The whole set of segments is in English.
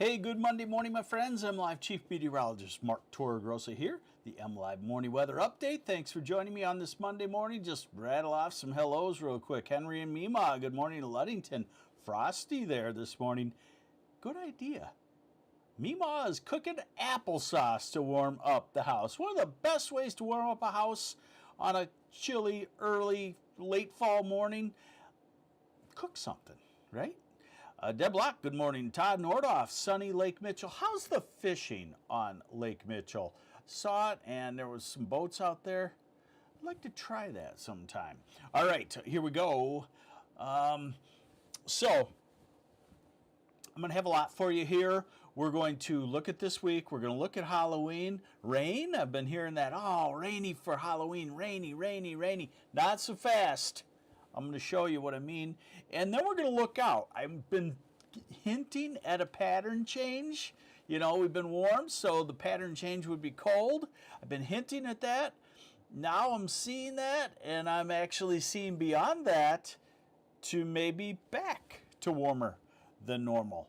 Hey, good Monday morning, my friends. MLive Chief Meteorologist Mark Torregrossa here. The MLive Morning Weather Update. Thanks for joining me on this Monday morning. Just rattle off some hellos real quick. Henry and Mima, good morning to Ludington. Frosty there this morning. Good idea. Mima is cooking applesauce to warm up the house. One of the best ways to warm up a house on a chilly, early, late fall morning. Cook something, right? Deb Locke, good morning. Todd Nordoff, sunny Lake Mitchell. How's the fishing on Lake Mitchell? Saw it, and there was some boats out there. I'd like to try that sometime. All right, here we go. So I'm going to have a lot for you here. We're going to look at this week. We're going to look at Halloween. Rain, I've been hearing that. Oh, rainy for Halloween. Rainy, rainy, rainy. Not so fast. I'm going to show you what I mean. And then we're going to look out. I've been hinting at a pattern change. You know, we've been warm, so the pattern change would be cold. I've been hinting at that. Now I'm seeing that, and I'm actually seeing beyond that to maybe back to warmer than normal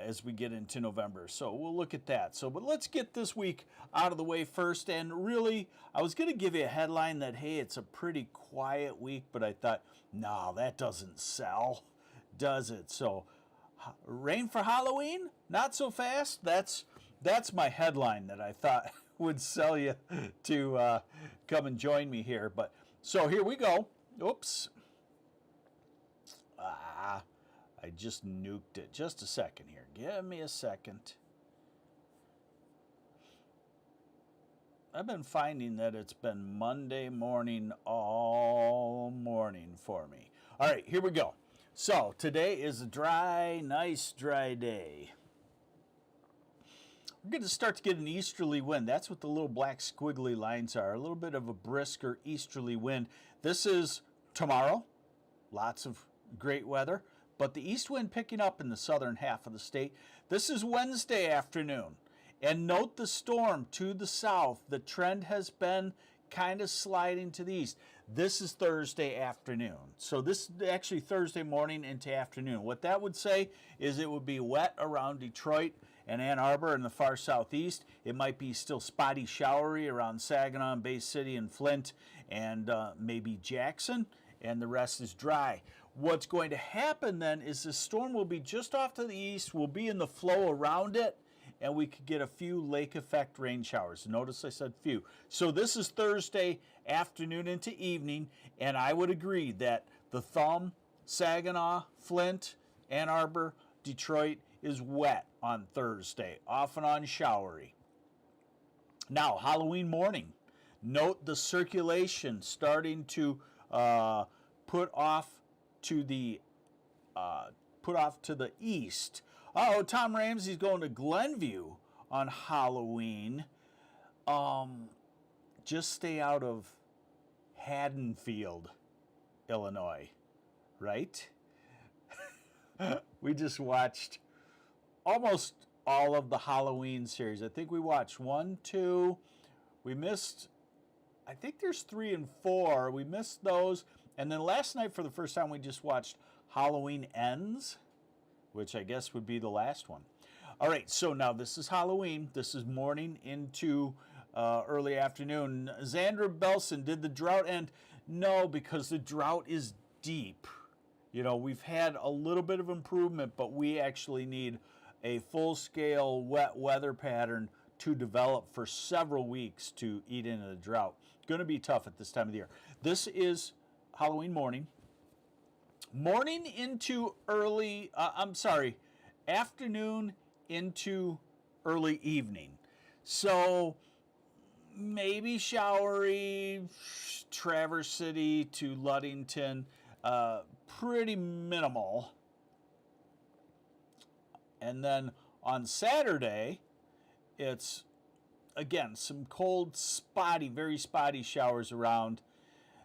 as we get into November. So we'll look at that. But let's get this week out of the way first. And really, I was going to give you a headline that, hey, it's a pretty quiet week, but I thought, no, that doesn't sell, does it? So rain for Halloween? Not so fast. That's my headline that I thought would sell you to come and join me here. But so here we go. Oops. I just nuked it. Just a second here. Give me a second. I've been finding that it's been Monday morning all morning for me. All right, here we go. So today is a dry, nice dry day. We're going to start to get an easterly wind. That's what the little black squiggly lines are. A little bit of a brisker easterly wind. This is tomorrow. Lots of great weather. But the east wind picking up in the southern half of the state. This is Wednesday afternoon. And note the storm to the south. The trend has been kind of sliding to the east. This is Thursday afternoon. So this is actually Thursday morning into afternoon. What that would say is it would be wet around Detroit and Ann Arbor in the far southeast. It might be still spotty showery around Saginaw and Bay City and Flint and maybe Jackson. And the rest is dry. What's going to happen then is the storm will be just off to the east, will be in the flow around it, and we could get a few lake effect rain showers. Notice I said few. So this is Thursday afternoon into evening, and I would agree that the thumb, Saginaw, Flint, Ann Arbor, Detroit is wet on Thursday, off and on showery. Now, Halloween morning, note the circulation starting to put off to the east. Oh, Tom Ramsey's going to Glenview on Halloween. Just stay out of Haddonfield, Illinois, right? We just watched almost all of the Halloween series. I think we watched 1, 2. We missed, I think there's 3 and 4. We missed those. And then last night, for the first time, we just watched Halloween Ends, which I guess would be the last one. All right, so now this is Halloween. This is morning into early afternoon. Xandra Belson, did the drought end? No, because the drought is deep. You know, we've had a little bit of improvement, but we actually need a full-scale wet weather pattern to develop for several weeks to eat into the drought. Going to be tough at this time of the year. This is Halloween morning. Morning into early, afternoon into early evening. So maybe showery, Traverse City to Ludington, pretty minimal. And then on Saturday, it's, again, some cold, spotty, very spotty showers around.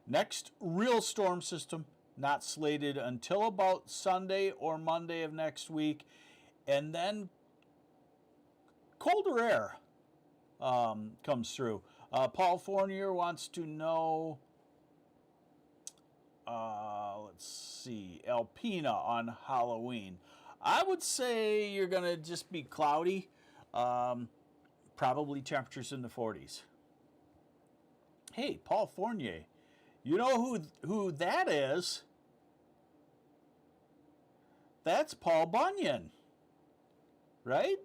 Next real storm system, not slated until about Sunday or Monday of next week. And then colder air comes through. Paul Fournier wants to know, let's see, Alpena on Halloween. I would say you're going to just be cloudy, probably temperatures in the 40s. Hey, Paul Fournier, you know who that is? That's Paul Bunyan, right?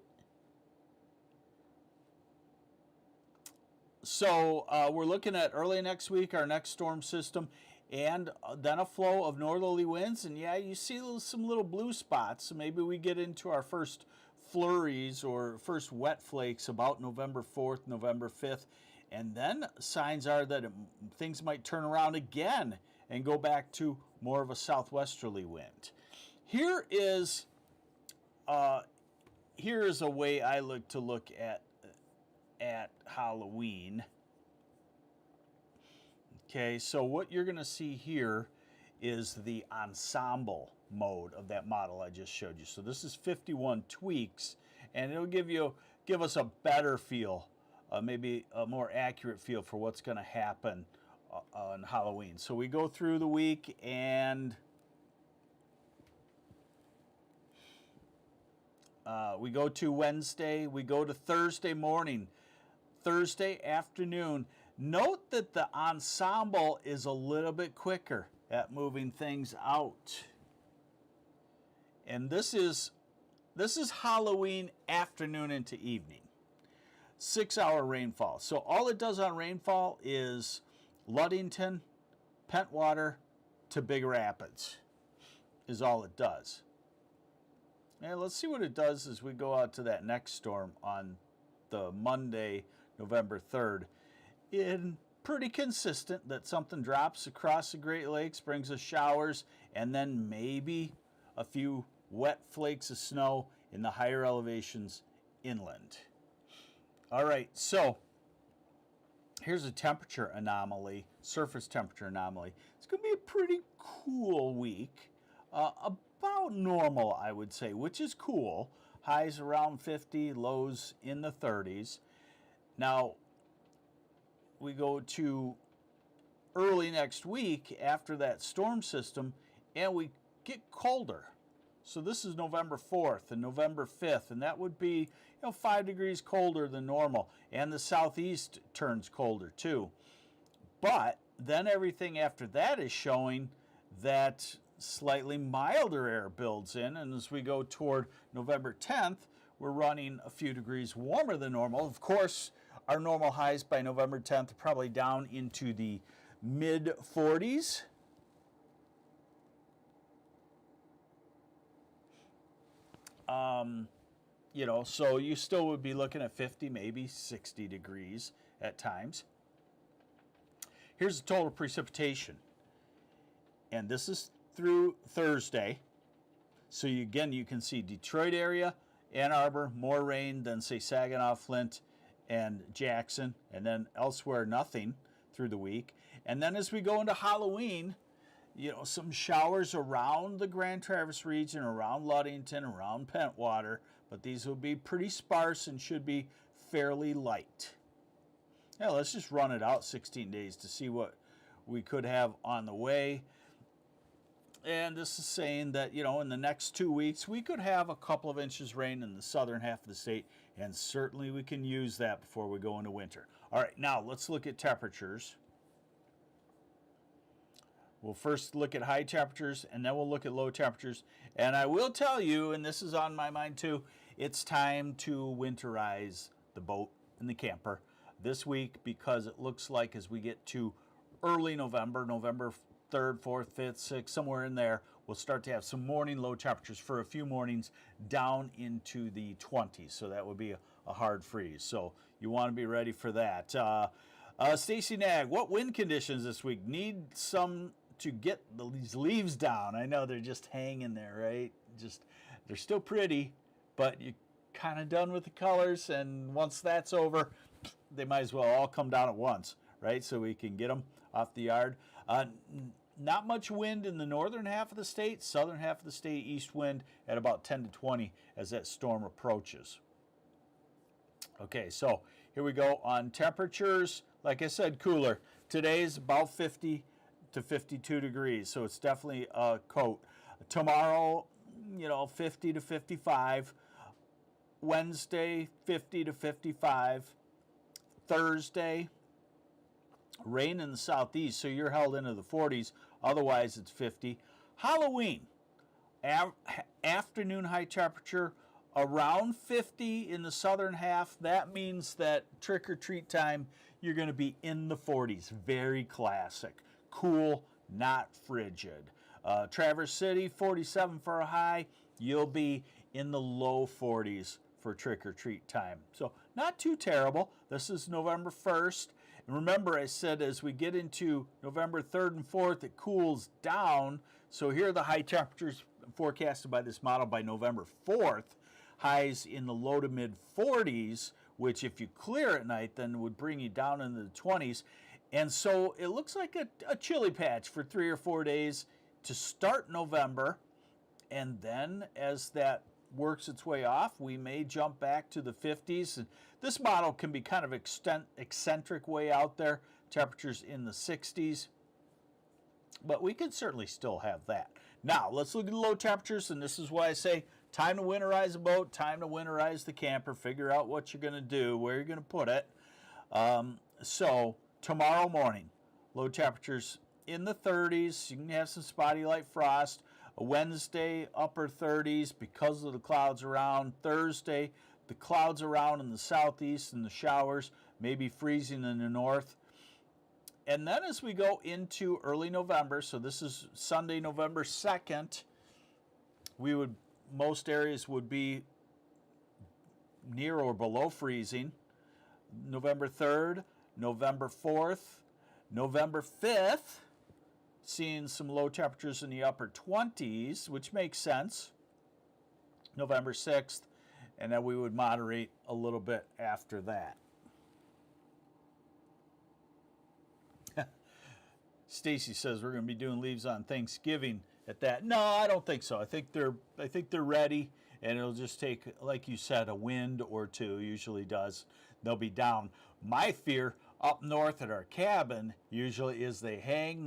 So we're looking at early next week, our next storm system, and then a flow of northerly winds. And yeah, you see some little blue spots. So maybe we get into our first flurries or first wet flakes about November 4th, November 5th. And then signs are that things might turn around again and go back to more of a southwesterly wind. Here is a way I look at Halloween. Okay, so what you're going to see here is the ensemble mode of that model I just showed you. So this is 51 tweaks, and it'll give us a better feel, maybe a more accurate feel for what's going to happen on Halloween. So we go through the week, and we go to Wednesday, we go to Thursday morning, Thursday afternoon. Note that the ensemble is a little bit quicker at moving things out. And this is Halloween afternoon into evening. 6-hour rainfall. So all it does on rainfall is Ludington, Pentwater to Big Rapids is all it does. And let's see what it does as we go out to that next storm on the Monday, November 3rd. Pretty consistent that something drops across the Great Lakes, brings us showers, and then maybe a few wet flakes of snow in the higher elevations inland. All right, so here's a temperature anomaly, surface temperature anomaly. It's going to be a pretty cool week, about normal, I would say, which is cool. Highs around 50, lows in the 30s. Now, we go to early next week after that storm system, and we get colder. So this is November 4th and November 5th, and that would be 5 degrees colder than normal. And the southeast turns colder too. But then everything after that is showing that slightly milder air builds in, and as we go toward November 10th, we're running a few degrees warmer than normal. Of course, our normal highs by November 10th are probably down into the mid 40s. So you still would be looking at 50, maybe 60 degrees at times. Here's the total precipitation. And this is through Thursday. So you can see Detroit area, Ann Arbor, more rain than, say, Saginaw, Flint, and Jackson, and then elsewhere nothing through the week. And then as we go into Halloween, some showers around the Grand Traverse region, around Ludington, around Pentwater, but these will be pretty sparse and should be fairly light. Yeah, let's just run it out 16 days to see what we could have on the way. And this is saying that, in the next 2 weeks, we could have a couple of inches rain in the southern half of the state, and certainly we can use that before we go into winter. All right, now let's look at temperatures. We'll first look at high temperatures, and then we'll look at low temperatures. And I will tell you, and this is on my mind too, it's time to winterize the boat and the camper this week, because it looks like as we get to early November, November 3rd, 4th, 5th, 6th, somewhere in there, we'll start to have some morning low temperatures for a few mornings down into the 20s. So that would be a hard freeze. So you want to be ready for that. Stacy Nag, what wind conditions this week? Need some to get these leaves down. I know they're just hanging there, right? They're still pretty, but you're kind of done with the colors. And once that's over, they might as well all come down at once, right? So we can get them off the yard. Not much wind in the northern half of the state. Southern half of the state, east wind at about 10 to 20 as that storm approaches. Okay, so here we go on temperatures. Like I said, cooler. Today's about 50 to 52 degrees, so it's definitely a coat. Tomorrow, 50 to 55. Wednesday, 50 to 55. Thursday, rain in the southeast, so you're held into the 40s. Otherwise, it's 50. Halloween, afternoon high temperature around 50 in the southern half. That means that trick or treat time, you're going to be in the 40s. Very classic. Cool, not frigid. Traverse City, 47 for a high. You'll be in the low 40s for trick or treat time. So not too terrible. This is November 1st. And remember, I said as we get into November 3rd and 4th, it cools down. So here are the high temperatures forecasted by this model by November 4th. Highs in the low to mid 40s, which if you clear at night, then would bring you down into the 20s. And so it looks like a chilly patch for 3 or 4 days to start November. And then as that works its way off, we may jump back to the 50s. And this model can be kind of eccentric way out there, temperatures in the 60s, but we could certainly still have that. Now, let's look at the low temperatures, and this is why I say time to winterize a boat, time to winterize the camper, figure out what you're going to do, where you're going to put it. So tomorrow morning, low temperatures in the 30s. You can have some spotty light frost. Wednesday, upper 30s because of the clouds around. Thursday, the clouds around in the southeast and the showers, maybe freezing in the north. And then as we go into early November, so this is Sunday, November 2nd, most areas would be near or below freezing. November 3rd, November 4th, November 5th, seeing some low temperatures in the upper 20s, which makes sense. November 6th, and then we would moderate a little bit after that. Stacy says we're going to be doing leaves on Thanksgiving at that. No, I don't think so. I think they're ready, and it'll just take, like you said, a wind or two. Usually does. They'll be down. My fear up north at our cabin usually is they hang,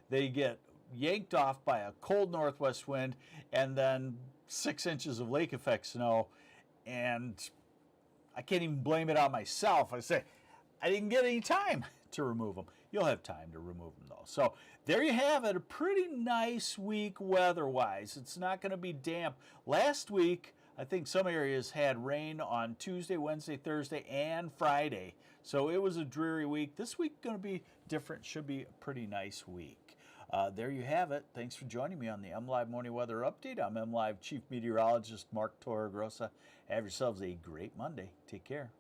they get yanked off by a cold northwest wind, and then 6 inches of lake effect snow, and I can't even blame it on myself. I say, I didn't get any time to remove them. You'll have time to remove them though. So there you have it, a pretty nice week weather-wise. It's not going to be damp. Last week, I think some areas had rain on Tuesday, Wednesday, Thursday, and Friday. So it was a dreary week. This week going to be different. Should be a pretty nice week. There you have it. Thanks for joining me on the MLive Morning Weather Update. I'm MLive Chief Meteorologist Mark Torregrossa. Have yourselves a great Monday. Take care.